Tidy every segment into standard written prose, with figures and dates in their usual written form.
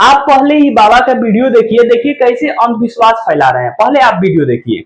आप पहले ही बाबा का वीडियो देखिए, देखिए कैसे अंधविश्वास फैला रहे हैं। पहले आप वीडियो देखिए।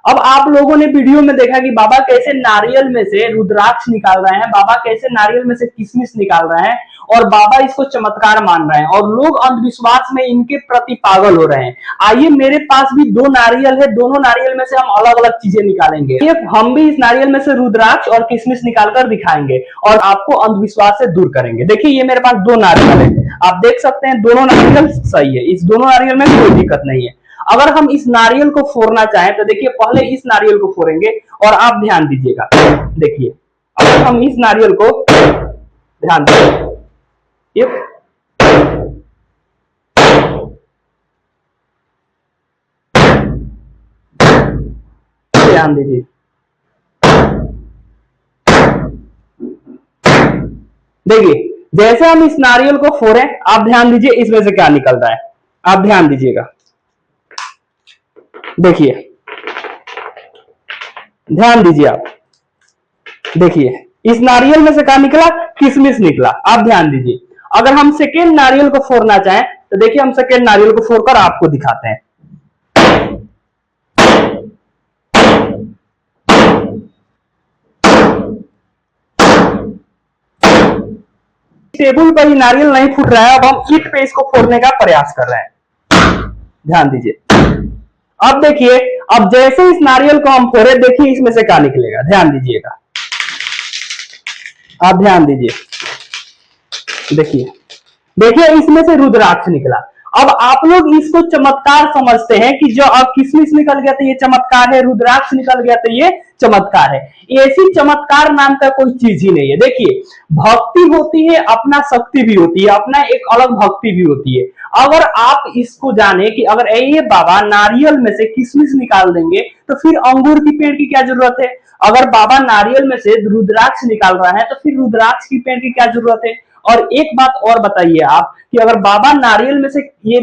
अब आप लोगों ने वीडियो में देखा कि बाबा कैसे नारियल में से रुद्राक्ष निकाल रहे हैं, बाबा कैसे नारियल में से किशमिश निकाल रहे हैं और बाबा इसको चमत्कार मान रहे हैं और लोग अंधविश्वास में इनके प्रति पागल हो रहे हैं। आइए, मेरे पास भी 2 नारियल है, दोनों नारियल में से हम अलग अलग चीजें निकालेंगे। हम भी इस नारियल में से रुद्राक्ष और किशमिश निकालकर दिखाएंगे और आपको अंधविश्वास से दूर करेंगे। देखिए, ये मेरे पास 2 नारियल है, आप देख सकते हैं दोनों नारियल सही है, इस दोनों नारियल में कोई दिक्कत नहीं है। अगर हम इस नारियल को फोड़ना चाहें तो देखिए, पहले इस नारियल को फोड़ेंगे और आप ध्यान दीजिएगा। देखिए, अगर हम इस नारियल को ध्यान दीजिए, ध्यान दीजिए, देखिए जैसे हम इस नारियल को फोड़े, आप ध्यान दीजिए इसमें से क्या निकल रहा है, आप ध्यान दीजिएगा। देखिए, ध्यान दीजिए आप, देखिए इस नारियल में से क्या निकला, किशमिश निकला। आप ध्यान दीजिए, अगर हम सेकेंड नारियल को फोड़ना चाहें तो देखिए, हम सेकेंड नारियल को फोड़कर आपको दिखाते हैं। टेबल पर ही नारियल नहीं फूट रहा है, अब हम ईंट पे इसको फोड़ने का प्रयास कर रहे हैं। ध्यान दीजिए, अब देखिए, अब जैसे इस नारियल को हम फोड़े, देखिए इसमें से क्या निकलेगा, ध्यान दीजिएगा, आप ध्यान दीजिए, देखिए देखिए इसमें से रुद्राक्ष निकला। अब आप लोग इसको चमत्कार समझते हैं कि जो अब किशमिश निकल गया तो ये चमत्कार है, रुद्राक्ष निकल गया तो ये चमत्कार है। ऐसी चमत्कार नाम का कोई चीज ही नहीं है। देखिए, भक्ति होती है, अपना शक्ति भी होती है, अपना एक अलग भक्ति भी होती है। अगर आप इसको जाने कि अगर ये बाबा नारियल में से किशमिश निकाल देंगे तो फिर अंगूर की पेड़ की क्या जरूरत है। अगर बाबा नारियल में से रुद्राक्ष निकाल रहा है तो फिर रुद्राक्ष की पेड़ की क्या जरूरत है। और एक बात और बताइए आप कि अगर बाबा नारियल में से ये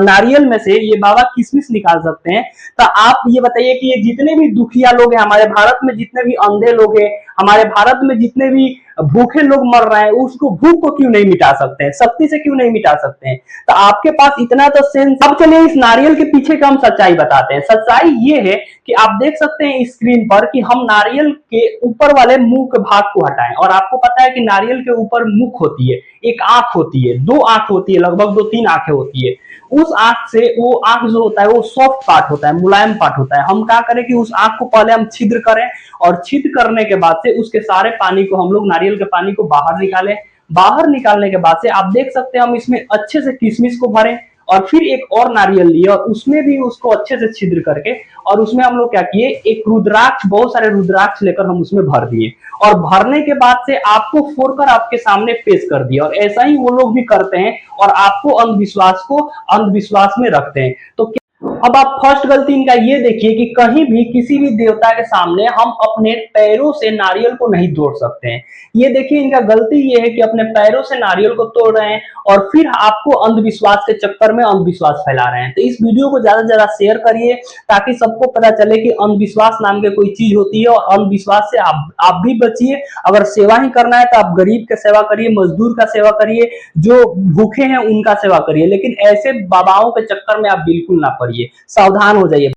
नारियल में से ये बाबा किशमिश निकाल सकते हैं, तो आप ये बताइए कि ये जितने भी दुखिया लोग हैं हमारे भारत में, जितने भी अंधे लोग हैं हमारे भारत में, जितने भी भूखे लोग मर रहे हैं, उसको भूख को क्यों नहीं मिटा सकते हैं, शक्ति से क्यों नहीं मिटा सकते हैं। तो आपके पास इतना तो सेंस। अब चलिए इस नारियल के पीछे का हम सच्चाई बताते हैं। सच्चाई ये है कि आप देख सकते हैं स्क्रीन पर कि हम नारियल के ऊपर वाले मुंह के भाग को हटाएं, और आपको पता है कि नारियल के ऊपर मुख होती है, एक आंख होती है, 2 आंख होती है, लगभग 2-3 आंखें होती है। उस आंख से, वो आंख जो होता है वो सॉफ्ट पार्ट होता है, मुलायम पार्ट होता है। हम क्या करें कि उस आंख को पहले हम छिद्र करें और छिद्र करने के बाद से उसके सारे पानी को हम लोग, नारियल के पानी को बाहर निकालें। बाहर निकालने के बाद से आप देख सकते हैं हम इसमें अच्छे से किशमिश को भरें और फिर एक और नारियल लिए और उसमें भी उसको अच्छे से छिद्र करके और उसमें हम लोग क्या किए, एक रुद्राक्ष, बहुत सारे रुद्राक्ष लेकर हम उसमें भर दिए और भरने के बाद से आपको फोड़कर आपके सामने पेश कर दिया। और ऐसा ही वो लोग भी करते हैं और आपको अंधविश्वास में रखते हैं। तो अब आप फर्स्ट गलती इनका ये देखिए कि कहीं भी किसी भी देवता के सामने हम अपने पैरों से नारियल को नहीं तोड़ सकते हैं। ये देखिए, इनका गलती ये है कि अपने पैरों से नारियल को तोड़ रहे हैं और फिर आपको अंधविश्वास के चक्कर में अंधविश्वास फैला रहे हैं। तो इस वीडियो को ज्यादा से ज्यादा शेयर करिए ताकि सबको पता चले कि अंधविश्वास नाम की कोई चीज होती है और अंधविश्वास से आप भी बचिए। अगर सेवा ही करना है तो आप गरीब का सेवा करिए, मजदूर का सेवा करिए, जो भूखे हैं उनका सेवा करिए, लेकिन ऐसे बाबाओं के चक्कर में आप बिल्कुल ना पड़िए। सावधान हो जाइए।